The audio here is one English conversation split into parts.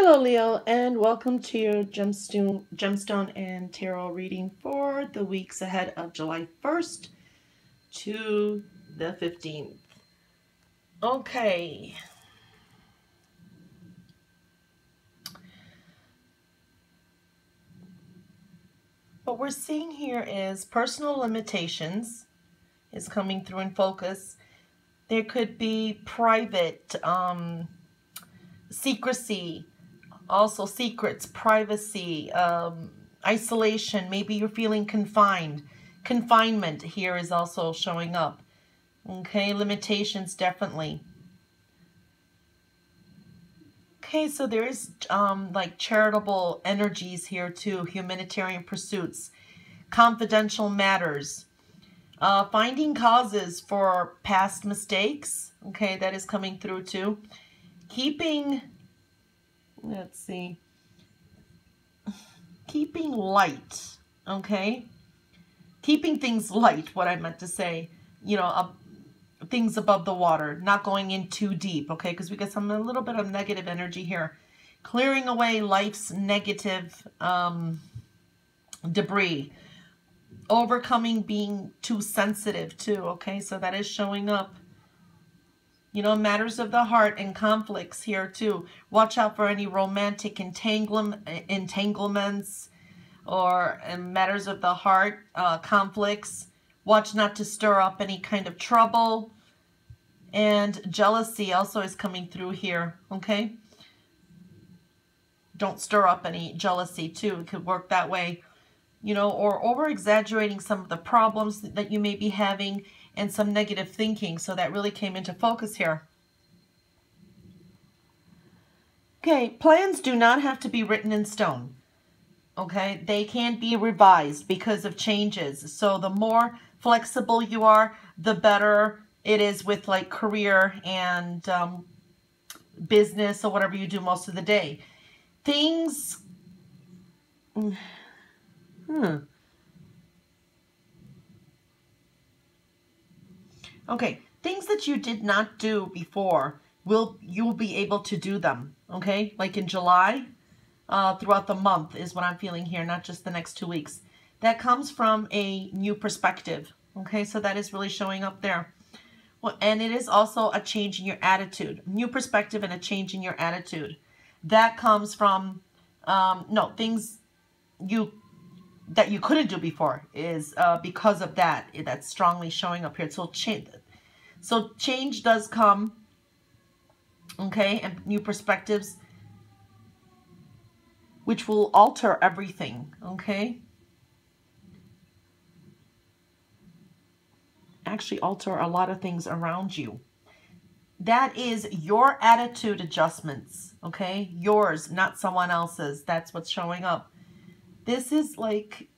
Hello, Leo, and welcome to your Gemstone and Tarot reading for the weeks ahead of July 1st to the 15th. Okay. What we're seeing here is personal limitations is coming through in focus. There could be private secrecy, also secrets, privacy, isolation. Maybe you're feeling confined. Confinement here is also showing up. Okay, limitations definitely. Okay, so there is like charitable energies here too, humanitarian pursuits, confidential matters, finding causes for past mistakes. Okay, that is coming through too. Keeping, let's see, keeping light, okay? Keeping things light, what I meant to say, you know, things above the water, not going in too deep, okay? Because we get a little bit of negative energy here. Clearing away life's negative debris. Overcoming being too sensitive too, okay? So that is showing up. You know, matters of the heart and conflicts here too. Watch out for any romantic entanglements or matters of the heart, conflicts. Watch not to stir up any kind of trouble. And jealousy also is coming through here, okay? Don't stir up any jealousy too. It could work that way. You know, or over-exaggerating some of the problems that you may be having and some negative thinking. So that really came into focus here. Okay, plans do not have to be written in stone. Okay, they can be revised because of changes. So the more flexible you are, the better it is with like career and business or whatever you do most of the day. Things... Okay, things that you did not do before, you will be able to do them, okay? Like in July, throughout the month is what I'm feeling here, not just the next 2 weeks. That comes from a new perspective, okay? So that is really showing up there. Well, and it is also a change in your attitude, new perspective and a change in your attitude. That comes from, things that you couldn't do before is because of that. That's strongly showing up here. So change does come, okay, and new perspectives, which will alter everything, okay? Actually alter a lot of things around you. That is your attitude adjustments, okay? Yours, not someone else's. That's what's showing up. This is like,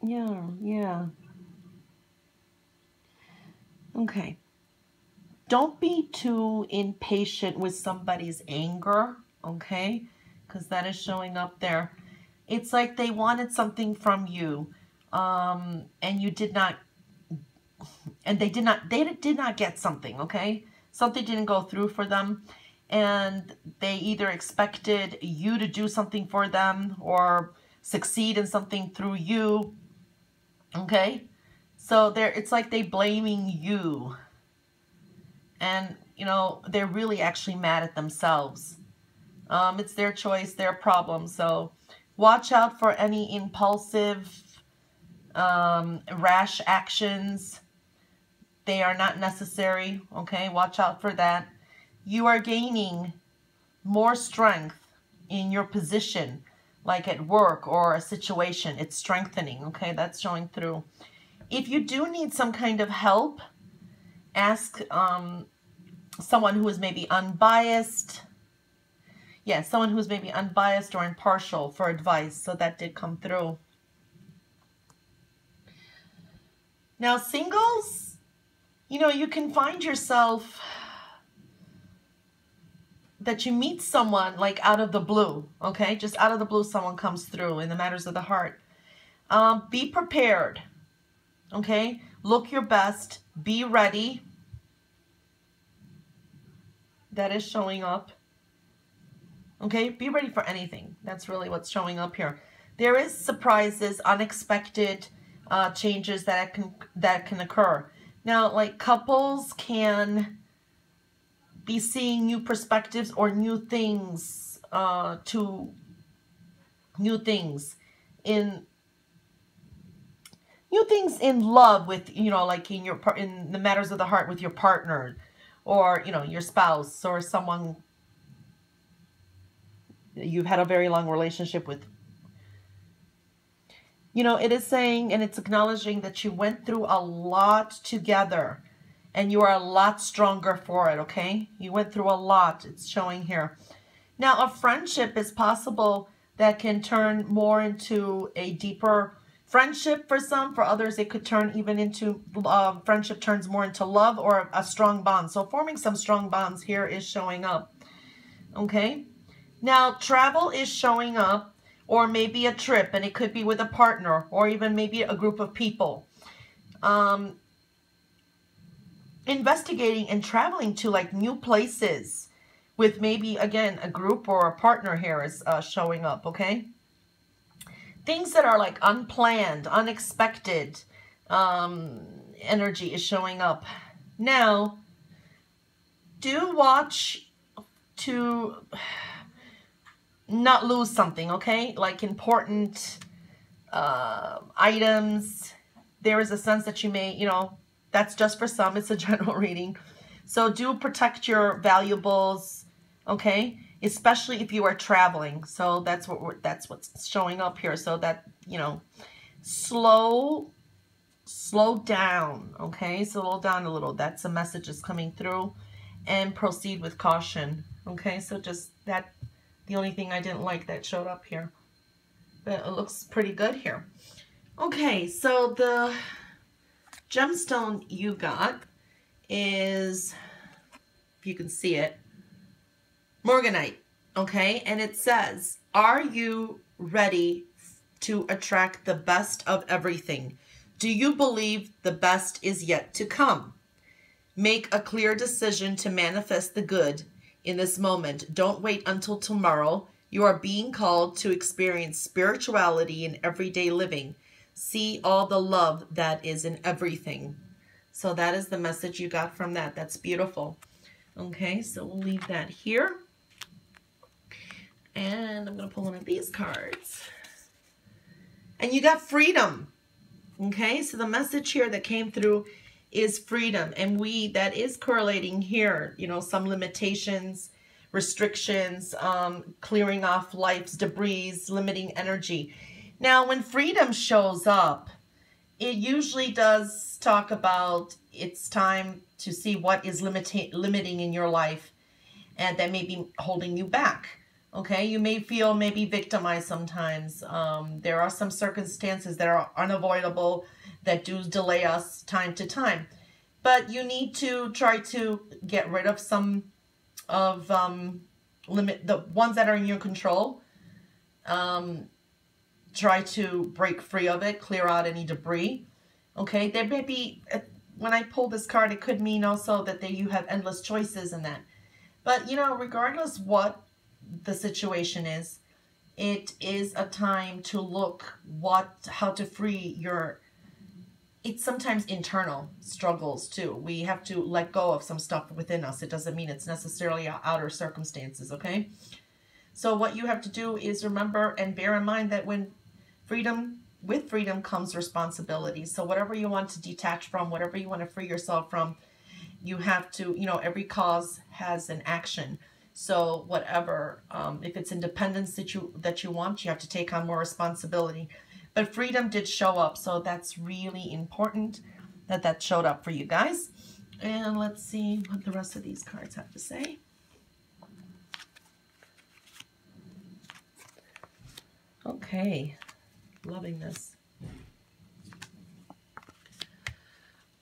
yeah. Okay. Don't be too impatient with somebody's anger, okay? Because that is showing up there. It's like they wanted something from you, and you did not, and they did not get something, okay? Something didn't go through for them. And they either expected you to do something for them or succeed in something through you, okay? So it's like they blaming you. And, you know, they're really actually mad at themselves. It's their choice, their problem. So watch out for any impulsive, rash actions. They are not necessary, okay? Watch out for that. You are gaining more strength in your position, like at work or a situation. It's strengthening, okay? That's showing through. If you do need some kind of help, ask someone who is maybe unbiased. Yeah, someone who's maybe unbiased or impartial for advice. So that did come through. Now, singles, you know, you can find yourself that you meet someone like out of the blue, okay? Just out of the blue, someone comes through in the matters of the heart. Be prepared, okay? Look your best. Be ready. That is showing up. Okay, be ready for anything. That's really what's showing up here. There is surprises, unexpected changes that can occur. Now, like couples can be seeing new perspectives or new things in love with, you know, like in the matters of the heart with your partner, or, you know, your spouse, or someone you've had a very long relationship with. You know, it is saying, and it's acknowledging that you went through a lot together and you are a lot stronger for it, okay? You went through a lot, it's showing here. Now, a friendship is possible that can turn more into a deeper friendship for some. For others, it could turn even into, friendship turns more into love or a strong bond. So forming some strong bonds here is showing up, okay? Now, travel is showing up, or maybe a trip, and it could be with a partner, or even maybe a group of people. Investigating and traveling to like new places with maybe, again, a group or a partner here is showing up, okay? Things that are like unplanned, unexpected energy is showing up. Now, do watch to not lose something, okay? Like important items. There is a sense that you may, you know, that's just for some. It's a general reading. So do protect your valuables, okay? Especially if you are traveling. So that's what's showing up here. So that, you know, slow down, okay? Slow down a little. That's a message that's coming through. And proceed with caution, okay? So just that. The only thing I didn't like that showed up here. But it looks pretty good here. Okay, so the gemstone you got is, if you can see it, Morganite, okay? And it says, are you ready to attract the best of everything? Do you believe the best is yet to come? Make a clear decision to manifest the good in this moment. Don't wait until tomorrow. You are being called to experience spirituality in everyday living. See all the love that is in everything. So that is the message you got from that. That's beautiful. Okay, so we'll leave that here. And I'm going to pull one of these cards. And you got freedom. Okay, so the message here that came through is freedom, and that is correlating here, you know, some limitations, restrictions, clearing off life's debris, limiting energy. Now, when freedom shows up, it usually does talk about it's time to see what is limiting in your life, and that may be holding you back. Okay, you may feel maybe victimized sometimes. There are some circumstances that are unavoidable that do delay us time to time. But you need to try to get rid of some of the ones that are in your control. Try to break free of it, clear out any debris. Okay, there may be, when I pull this card, it could mean also that you have endless choices in that. But, you know, regardless what the situation is, it is a time to look how to free your, it's sometimes internal struggles too. We have to let go of some stuff within us. It doesn't mean it's necessarily outer circumstances, okay? So what you have to do is remember and bear in mind that with freedom comes responsibility. So whatever you want to detach from, whatever you want to free yourself from, you have to, you know, every cause has an action. So whatever, if it's independence that you want, you have to take on more responsibility. But freedom did show up, so that's really important that showed up for you guys. And let's see what the rest of these cards have to say. Okay, loving this.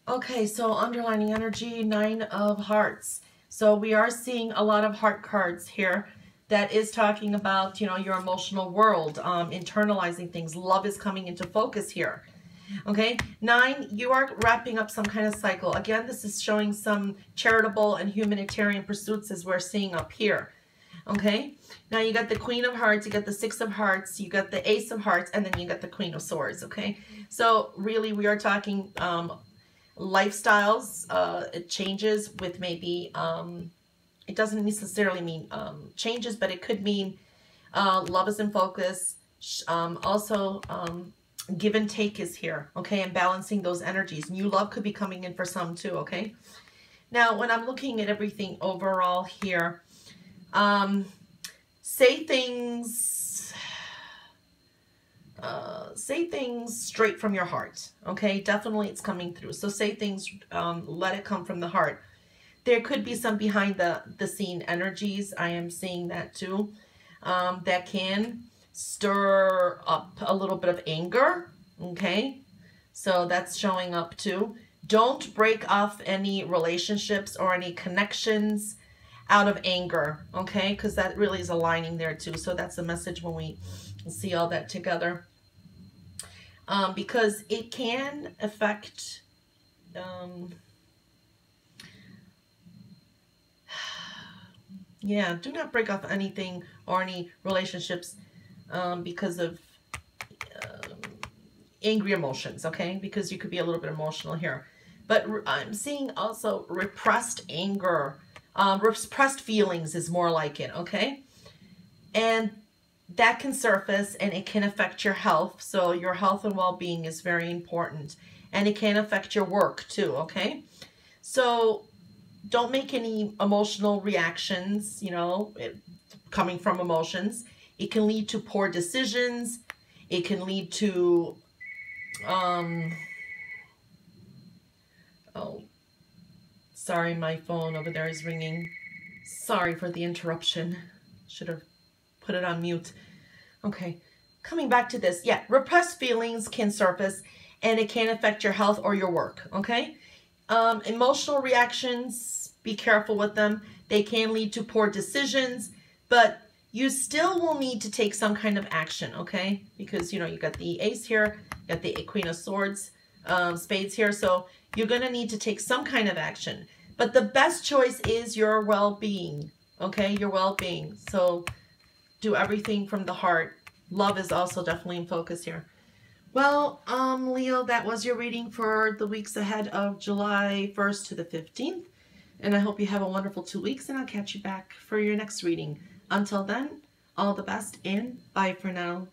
Okay, so underlining energy, 9 of Hearts. So we are seeing a lot of heart cards here. That is talking about, you know, your emotional world, internalizing things. Love is coming into focus here. Okay, 9, you are wrapping up some kind of cycle. Again, this is showing some charitable and humanitarian pursuits as we're seeing up here. Okay, now you got the Queen of Hearts, you got the Six of Hearts, you got the Ace of Hearts, and then you got the Queen of Swords. Okay, so really we are talking lifestyles, it changes with maybe, it doesn't necessarily mean changes, but it could mean love is in focus. Also, give and take is here, okay, and balancing those energies. New love could be coming in for some too, okay? Now, when I'm looking at everything overall here, say things straight from your heart, okay? Definitely it's coming through. So say things, let it come from the heart. There could be some behind the scene energies. I am seeing that too. That can stir up a little bit of anger, okay? So that's showing up too. Don't break off any relationships or any connections out of anger, okay? Because that really is aligning there too. So that's the message when we see all that together. Because it can affect... yeah, do not break off anything or any relationships because of angry emotions, okay? Because you could be a little bit emotional here. But I'm seeing also repressed anger, repressed feelings is more like it, okay? And that can surface and it can affect your health. So your health and well-being is very important. And it can affect your work too, okay? So don't make any emotional reactions, you know, coming from emotions. It can lead to poor decisions. It can lead to, oh, sorry, my phone over there is ringing. Sorry for the interruption. Should have put it on mute. Okay, coming back to this. Yeah, repressed feelings can surface and it can affect your health or your work, okay? Emotional reactions, be careful with them. They can lead to poor decisions, but you still will need to take some kind of action, okay? Because, you know, you got the Ace here, you got the Queen of Swords, Spades here, so you're going to need to take some kind of action. But the best choice is your well-being, okay? Your well-being. So do everything from the heart. Love is also definitely in focus here. Well, Leo, that was your reading for the weeks ahead of July 1st to the 15th. And I hope you have a wonderful 2 weeks, and I'll catch you back for your next reading. Until then, all the best and bye for now.